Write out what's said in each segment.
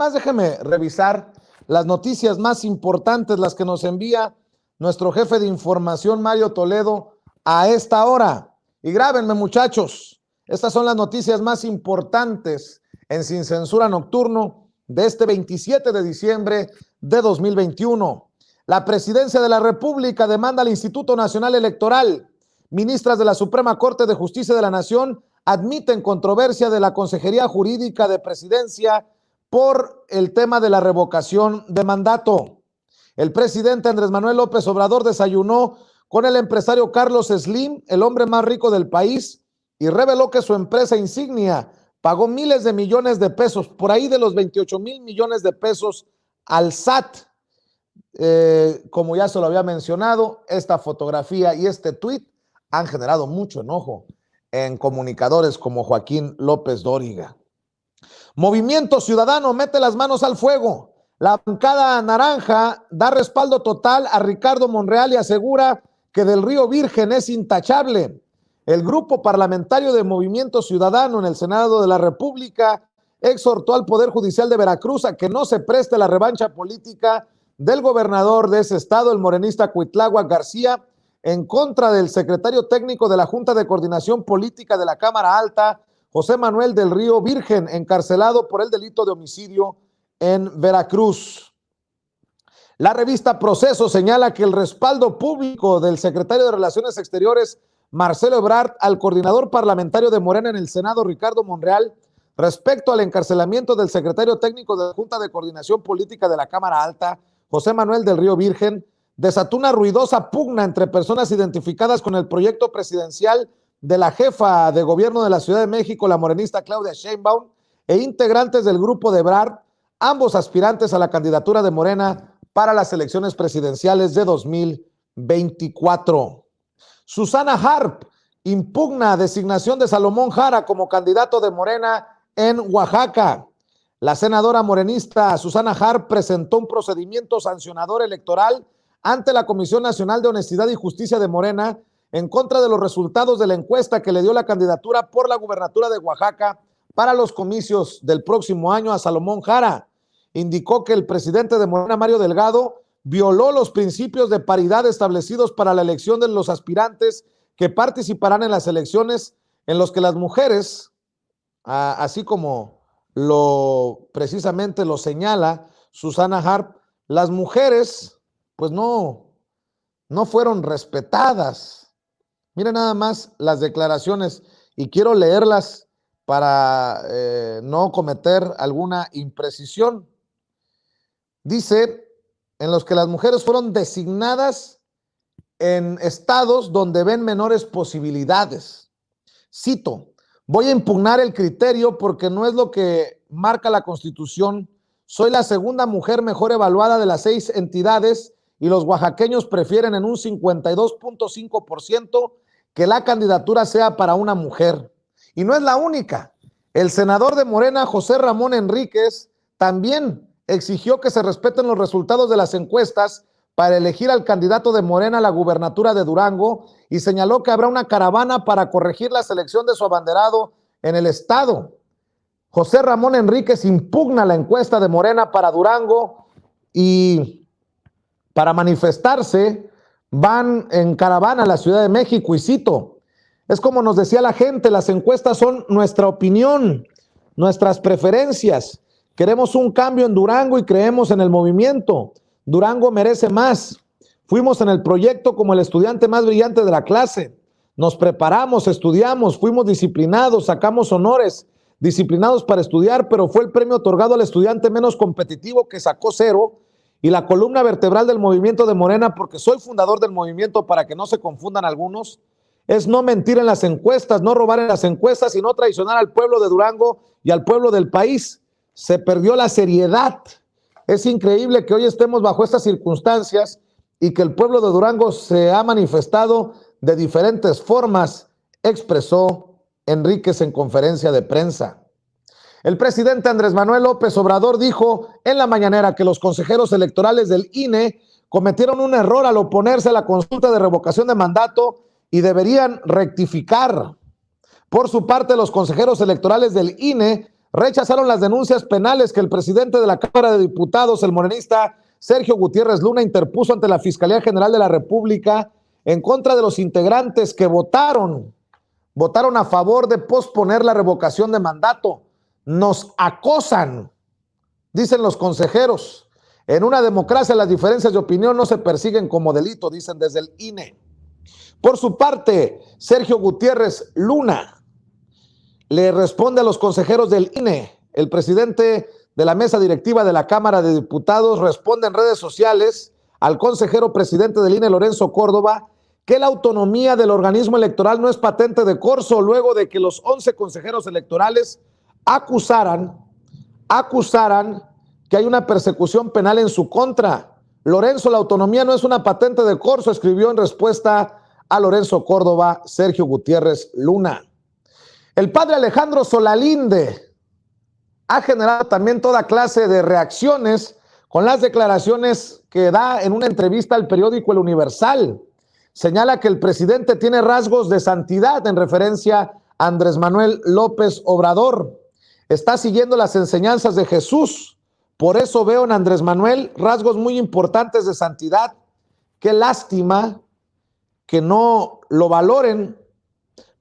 más déjeme revisar las noticias más importantes, las que nos envía nuestro jefe de información, Mario Toledo, a esta hora. Y grábenme, muchachos, estas son las noticias más importantes en Sin Censura Nocturno de este 27 de diciembre de 2021. La Presidencia de la República demanda al Instituto Nacional Electoral. Ministras de la Suprema Corte de Justicia de la Nación admiten controversia de la Consejería Jurídica de Presidencia por el tema de la revocación de mandato. El presidente Andrés Manuel López Obrador desayunó con el empresario Carlos Slim, el hombre más rico del país, y reveló que su empresa insignia pagó miles de millones de pesos, por ahí de los 28,000 millones de pesos al SAT. Como ya se lo había mencionado, esta fotografía y este tuit han generado mucho enojo en comunicadores como Joaquín López Dóriga. Movimiento Ciudadano mete las manos al fuego. La bancada naranja da respaldo total a Ricardo Monreal y asegura que Del Río Virgen es intachable. El grupo parlamentario de Movimiento Ciudadano en el Senado de la República exhortó al Poder Judicial de Veracruz a que no se preste la revancha política del gobernador de ese estado, el morenista Cuitláhuac García, en contra del secretario técnico de la Junta de Coordinación Política de la Cámara Alta, José Manuel Del Río Virgen, encarcelado por el delito de homicidio en Veracruz. La revista Proceso señala que el respaldo público del secretario de Relaciones Exteriores, Marcelo Ebrard, al coordinador parlamentario de Morena en el Senado, Ricardo Monreal, respecto al encarcelamiento del secretario técnico de la Junta de Coordinación Política de la Cámara Alta, José Manuel Del Río Virgen, desató una ruidosa pugna entre personas identificadas con el proyecto presidencial de la jefa de gobierno de la Ciudad de México, la morenista Claudia Sheinbaum, e integrantes del grupo de Ebrard, ambos aspirantes a la candidatura de Morena para las elecciones presidenciales de 2024. Susana Harp impugna designación de Salomón Jara como candidato de Morena en Oaxaca. La senadora morenista Susana Harp presentó un procedimiento sancionador electoral ante la Comisión Nacional de Honestidad y Justicia de Morena en contra de los resultados de la encuesta que le dio la candidatura por la gubernatura de Oaxaca para los comicios del próximo año a Salomón Jara. Indicó que el presidente de Morena, Mario Delgado, violó los principios de paridad establecidos para la elección de los aspirantes que participarán en las elecciones, en los que las mujeres, así como precisamente lo señala Susana Harp, las mujeres pues no fueron respetadas. Miren nada más las declaraciones y quiero leerlas para no cometer alguna imprecisión. Dice, en los que las mujeres fueron designadas en estados donde ven menores posibilidades. Cito, voy a impugnar el criterio porque no es lo que marca la Constitución. Soy la segunda mujer mejor evaluada de las 6 entidades y los oaxaqueños prefieren en un 52.5% que la candidatura sea para una mujer. Y no es la única. El senador de Morena, José Ramón Enríquez, también exigió que se respeten los resultados de las encuestas para elegir al candidato de Morena a la gubernatura de Durango y señaló que habrá una caravana para corregir la selección de su abanderado en el estado. José Ramón Enríquez impugna la encuesta de Morena para Durango y para manifestarse van en caravana a la Ciudad de México y cito, es como nos decía la gente, las encuestas son nuestra opinión, nuestras preferencias. Queremos un cambio en Durango y creemos en el movimiento. Durango merece más. Fuimos en el proyecto como el estudiante más brillante de la clase. Nos preparamos, estudiamos, fuimos disciplinados, sacamos honores, disciplinados para estudiar, pero fue el premio otorgado al estudiante menos competitivo que sacó 0 y la columna vertebral del movimiento de Morena, porque soy fundador del movimiento para que no se confundan algunos, es no mentir en las encuestas, no robar en las encuestas y no traicionar al pueblo de Durango y al pueblo del país. Se perdió la seriedad. Es increíble que hoy estemos bajo estas circunstancias y que el pueblo de Durango se ha manifestado de diferentes formas, expresó Enríquez en conferencia de prensa. El presidente Andrés Manuel López Obrador dijo en la mañanera que los consejeros electorales del INE cometieron un error al oponerse a la consulta de revocación de mandato y deberían rectificar. Por su parte, los consejeros electorales del INE rechazaron las denuncias penales que el presidente de la Cámara de Diputados, el morenista Sergio Gutiérrez Luna, interpuso ante la Fiscalía General de la República en contra de los integrantes que votaron a favor de posponer la revocación de mandato. Nos acosan, dicen los consejeros. En una democracia las diferencias de opinión no se persiguen como delito, dicen desde el INE. Por su parte, Sergio Gutiérrez Luna le responde a los consejeros del INE. El presidente de la mesa directiva de la Cámara de Diputados responde en redes sociales al consejero presidente del INE, Lorenzo Córdoba, que la autonomía del organismo electoral no es patente de corso, luego de que los 11 consejeros electorales acusaran que hay una persecución penal en su contra. Lorenzo, la autonomía no es una patente de corso, escribió en respuesta a Lorenzo Córdoba Sergio Gutiérrez Luna. El padre Alejandro Solalinde ha generado también toda clase de reacciones con las declaraciones que da en una entrevista al periódico El Universal. Señala que el presidente tiene rasgos de santidad en referencia a Andrés Manuel López Obrador. Está siguiendo las enseñanzas de Jesús. Por eso veo en Andrés Manuel rasgos muy importantes de santidad. Qué lástima que no lo valoren.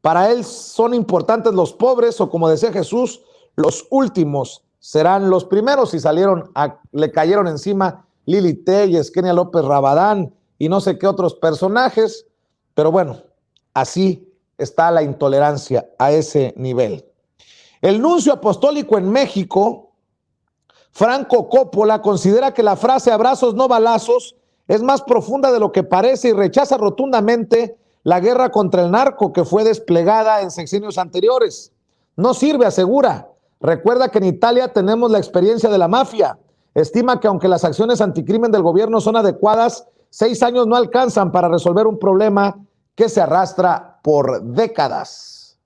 Para él son importantes los pobres, o como decía Jesús, los últimos serán los primeros. Y le cayeron encima Lili Téllez, Kenia López Rabadán y no sé qué otros personajes, pero bueno, así está la intolerancia a ese nivel. El nuncio apostólico en México, Franco Coppola, considera que la frase abrazos no balazos es más profunda de lo que parece y rechaza rotundamente la guerra contra el narco que fue desplegada en sexenios anteriores. No sirve, asegura. Recuerda que en Italia tenemos la experiencia de la mafia. Estima que aunque las acciones anticrimen del gobierno son adecuadas, 6 años no alcanzan para resolver un problema que se arrastra por décadas.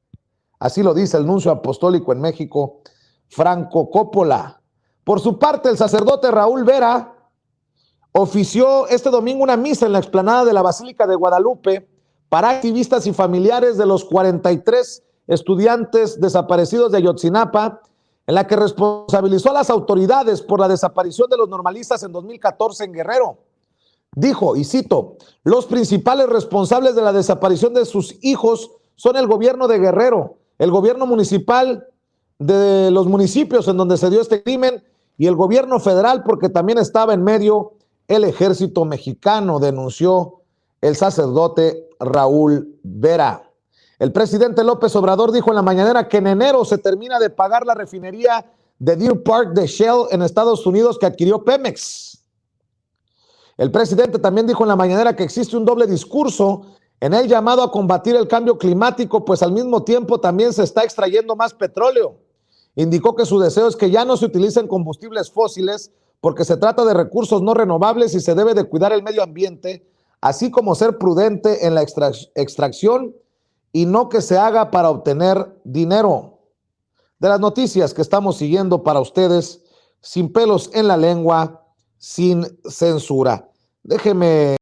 Así lo dice el nuncio apostólico en México, Franco Coppola. Por su parte, el sacerdote Raúl Vera ofició este domingo una misa en la explanada de la Basílica de Guadalupe para activistas y familiares de los 43 estudiantes desaparecidos de Ayotzinapa, en la que responsabilizó a las autoridades por la desaparición de los normalistas en 2014 en Guerrero. Dijo, y cito, los principales responsables de la desaparición de sus hijos son el gobierno de Guerrero, el gobierno municipal de los municipios en donde se dio este crimen y el gobierno federal, porque también estaba en medio el ejército mexicano, denunció el sacerdote Raúl Vera. El presidente López Obrador dijo en la mañanera que en enero se termina de pagar la refinería de Deer Park de Shell en Estados Unidos que adquirió Pemex. El presidente también dijo en la mañanera que existe un doble discurso en el llamado a combatir el cambio climático, pues al mismo tiempo también se está extrayendo más petróleo. Indicó que su deseo es que ya no se utilicen combustibles fósiles porque se trata de recursos no renovables y se debe de cuidar el medio ambiente, así como ser prudente en la extracción y no que se haga para obtener dinero. De las noticias que estamos siguiendo para ustedes, sin pelos en la lengua, sin censura. Déjeme